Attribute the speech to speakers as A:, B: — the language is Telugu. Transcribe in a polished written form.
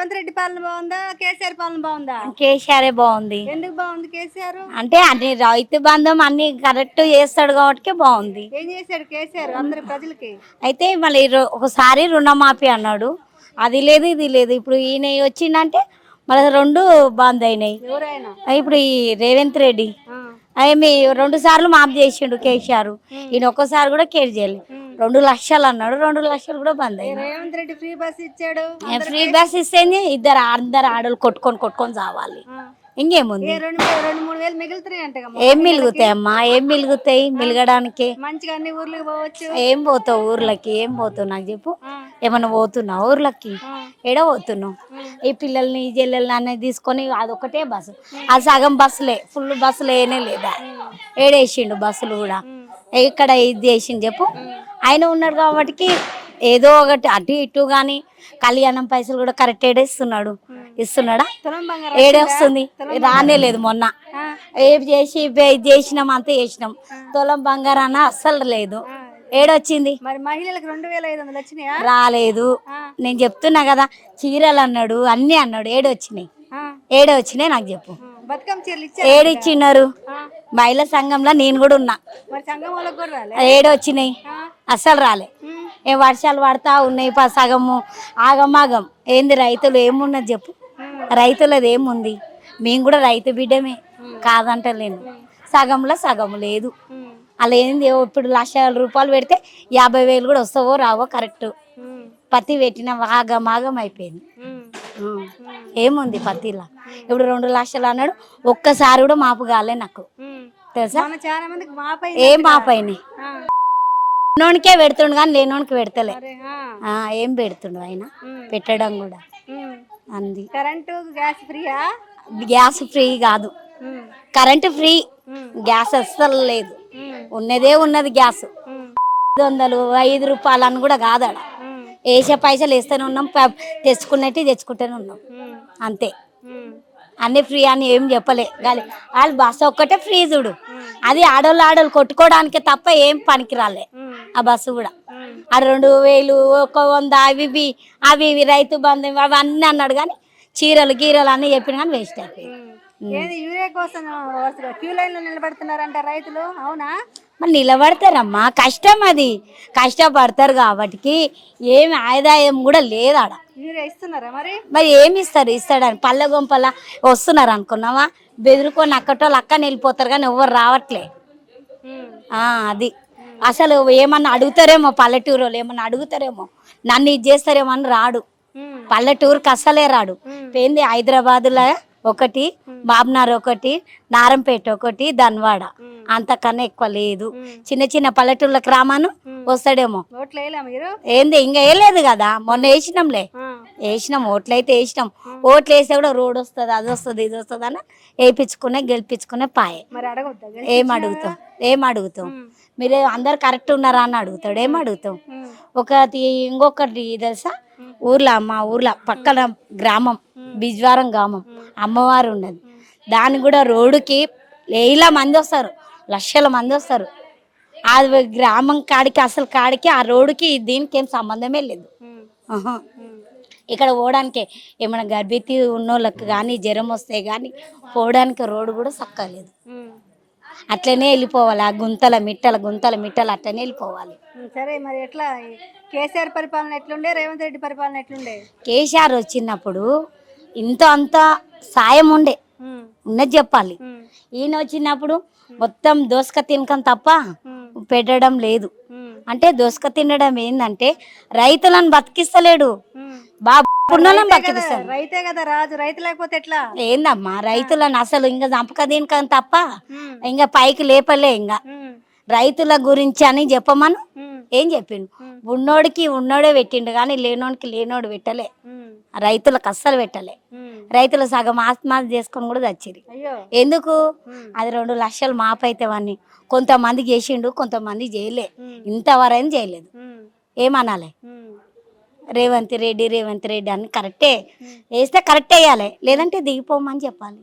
A: రేవంత్ రెడ్డి పాలన బాగుందా కేసీఆర్ పాలన బాగుందా?
B: కేసీఆర్ బాగుంది.
A: ఎందుకు బాగుంది కేసీఆర్?
B: అంటే అన్ని రైతు బంధం అన్ని కరెక్ట్ చేస్తాడు కాబట్టి బాగుంది.
A: ఏం చేశాడు కేసీఆర్ అందరి ప్రజలకి?
B: అయితే మళ్ళీ ఒకసారి రుణమాఫీ అన్నాడు, అది లేదు ఇది లేదు. ఇప్పుడు ఈయన వచ్చిందంటే మళ్ళీ రెండు బంద్ అయినాయి.
A: ఎవరైనా
B: ఇప్పుడు ఈ రేవంత్ రెడ్డి ఏమి 2 సార్లు మాఫ్ చేసిండు కేసీఆర్, ఈయన ఒక్కసారి కూడా కేర్ చేయలేదు. 2 లక్షలు అన్నాడు, 2 లక్షలు కూడా బంద్ అయ్యింది.
A: రేవంత్ రెడ్డి ఫ్రీ బస్ ఇచ్చాడు.
B: ఫ్రీ బస్ ఇస్తేనే అందరు ఆడలు కొట్టుకొని చావాలి. ఇంకేముంది?
A: 2-3 వేలు మిగులుతున్నాయి అంట.
B: ఏం మిలుగుతాయి అమ్మా, ఏం మిలుగుతాయి? మిలగడానికి
A: మంచిగా అన్ని ఊర్లకు పోవచ్చు.
B: ఏం పోతావు ఊర్లకి? ఏం పోతావు నాకు చెప్పు. ఏమన్నా పోతున్నావు ఊర్లకి? ఏడ పోతున్నావు? ఈ పిల్లల్ని ఈ జల్లెల్ని అనేది తీసుకొని అదొకటే బస్సు, అది సగం బస్సులే, ఫుల్ బస్సులు వేయనే లేదా. ఏడేసిండు బస్సులు కూడా. ఇక్కడ ఇది చేసిండు చెప్పు. ఆయన ఉన్నాడు కాబట్టి ఏదో ఒకటి అటు ఇటు కానీ కళ్యాణం పైసలు కూడా కరెక్ట్ ఇస్తున్నాడా? ఏడే వస్తుంది, రానే లేదు. మొన్న ఏం చేసినాం అంతే చేసినాం, తులం బంగారాన అస్సలు లేదు. ఏడొచ్చింది?
A: మరి మహిళలకు 2500 వచ్చినాయా?
B: రాలేదు. నేను చెప్తున్నా కదా, చీరలు అన్నాడు, అన్ని అన్నాడు. ఏడే వచ్చినాయి నాకు చెప్పు.
A: బతుకమ్మ చీరలు
B: ఏడిచ్చిన్నారు? మహిళా సంఘంలో నేను కూడా ఉన్నా. ఏడొచ్చినాయి? అస్సలు రాలే. ఏ వర్షాలు పడతా ఉన్నాయి, సగము ఆగమాగం. ఏంది రైతులు ఏమున్నది చెప్పు? రైతులది ఏముంది? మేము కూడా రైతు బిడ్డమే, కాదంటలేను. సగంలో సగం లేదు. అలా ఏంది? ఇప్పుడు ₹1,00,000 పెడితే 50,000 కూడా వస్తావో రావో కరెక్ట్. పత్తి పెట్టిన ఆగమాగం అయిపోయింది. ఏముంది పత్తిలా? ఇప్పుడు 2 లక్షలు అన్నాడు, ఒక్కసారి కూడా మాపు కాలే నాకు తెలుసా. ఏం మాపైనాయి? ఉన్నోనికే పెడుతుండు కానీ లేనోనికి పెడతలే. ఏం పెడుతుండు ఆయన? పెట్టడం కూడా అంది.
A: కరెంటు గ్యాస్ ఫ్రీయా?
B: గ్యాస్ ఫ్రీ కాదు, కరెంటు ఫ్రీ, గ్యాస్ అస్సలు లేదు. ఉన్నదే ఉన్నది గ్యాస్. 500 ₹5 అని కూడా కాదడ. వేసే పైసలు వేస్తూనే ఉన్నాం, తెచ్చుకుంటూనే ఉన్నాం అంతే. అన్ని ఫ్రీ అని ఏం చెప్పలే. గాలి వాళ్ళు బస్సు ఒక్కటే ఫ్రీ చూడు, అది ఆడోళ్ళు కొట్టుకోవడానికి తప్ప ఏం పనికి రాలే ఆ బస్సు కూడా. అది 2000 100 అవి ఇవి రైతు బంధు అవన్నీ అన్నాడు కానీ చీరలు గీరలు అన్నీ చెప్పిన కానీ వేస్ట్ అయిపోయింది.
A: యూరియా కోసం క్యూ లైన్ లో నిలబడుతున్నారంట రైతులు, అవునా?
B: మరి నిలబడతారమ్మా, కష్టం అది, కష్టపడతారు కాబట్టి ఏమి ఆదాయం కూడా లేదాడ.
A: యూరియా ఇస్తున్నారా మరి?
B: మరి ఏమి ఇస్తాడని పల్లె గొంపల వస్తున్నారు అనుకున్నావా? బెదిరుకొని అక్కటోళ్ళు అక్కని వెళ్ళిపోతారు కానీ ఎవరు రావట్లే. అది అసలు ఏమన్నా అడుగుతారేమో, పల్లెటూరు వాళ్ళు ఏమన్నా అడుగుతారేమో, నన్ను ఇది చేస్తారేమో అని రాడు. పల్లెటూరుకి అస్సలే రాడు. పోయింది హైదరాబాద్లో ఒకటి, బాబ్నార్ ఒకటి, నారంపేట ఒకటి, ధన్వాడ, అంతకన్నా ఎక్కువ లేదు. చిన్న చిన్న పల్లెటూళ్ళకి రామాను వస్తాడేమో. ఏంది ఇంకా వేయలేదు కదా, మొన్న వేసినాం ఓట్లయితే వేసినాం. ఓట్లు వేస్తే కూడా రోడ్ వస్తుంది, అది వస్తుంది, ఇది వస్తుంది అని వేయించుకునే గెలిపించుకునే పాయే. ఏం అడుగుతాం? మీరు అందరు కరెక్ట్ ఉన్నారా అని అడుగుతాడు. ఏం అడుగుతాం? ఇంకొకటి తెలుసా, మా ఊర్లో పక్కన గ్రామం బిజ్వారం గ్రామం అమ్మవారు ఉన్నది. దానికి కూడా రోడ్డుకి వేల మంది వస్తారు, లక్షల మంది వస్తారు. ఆ గ్రామం కాడికి అసలు కాడికి ఆ రోడ్డుకి దీనికి ఏం సంబంధమే లేదు. ఇక్కడ పోవడానికి ఏమైనా గర్భిణీ ఉన్నోళ్ళకి కానీ జ్వరం వస్తే కానీ పోవడానికి రోడ్డు కూడా చక్కలేదు. అట్లనే వెళ్ళిపోవాలి, ఆ గుంతల మిట్టలు అట్లనే వెళ్ళిపోవాలి.
A: సరే, మరి ఎట్లా కేసీఆర్ పరిపాలన ఎట్లుండే, రేవంత్ రెడ్డి పరిపాలన ఎట్లుండే?
B: కేసీఆర్ వచ్చినప్పుడు అంత సాయం ఉండే, ఉన్నది చెప్పాలి. ఈయన వచ్చినప్పుడు మొత్తం దోసక తినకం తప్ప పెట్టడం లేదు. అంటే దోసక తినడం ఏంటంటే రైతులను బతికిస్తలేడు, బతికిస్తాడు.
A: రైతే కదా రాజు, రైతు లేకపోతే ఎట్లా?
B: ఏందమ్మా రైతులను అసలు ఇంకా చంపక తినకం తప్ప ఇంకా పైకి లేపలే. ఇంకా రైతుల గురించి అని చెప్పమను ఏం చెప్పిండు? ఉన్నోడే పెట్టిండు కానీ లేనోడు పెట్టలే. రైతులకు అస్సలు పెట్టలే. రైతులు సగం ఆత్మహత్య చేసుకొని కూడా చచ్చిరి. ఎందుకు? అది 2 లక్షలు మాపైతే వాడిని కొంతమంది చేసిండు, కొంతమంది చేయలే. ఇంతవరకు చేయలేదు. ఏమనాలి? రేవంత్ రెడ్డి అని కరెక్టే వేస్తే కరెక్ట్ వేయాలి, లేదంటే దిగిపోమని చెప్పాలి.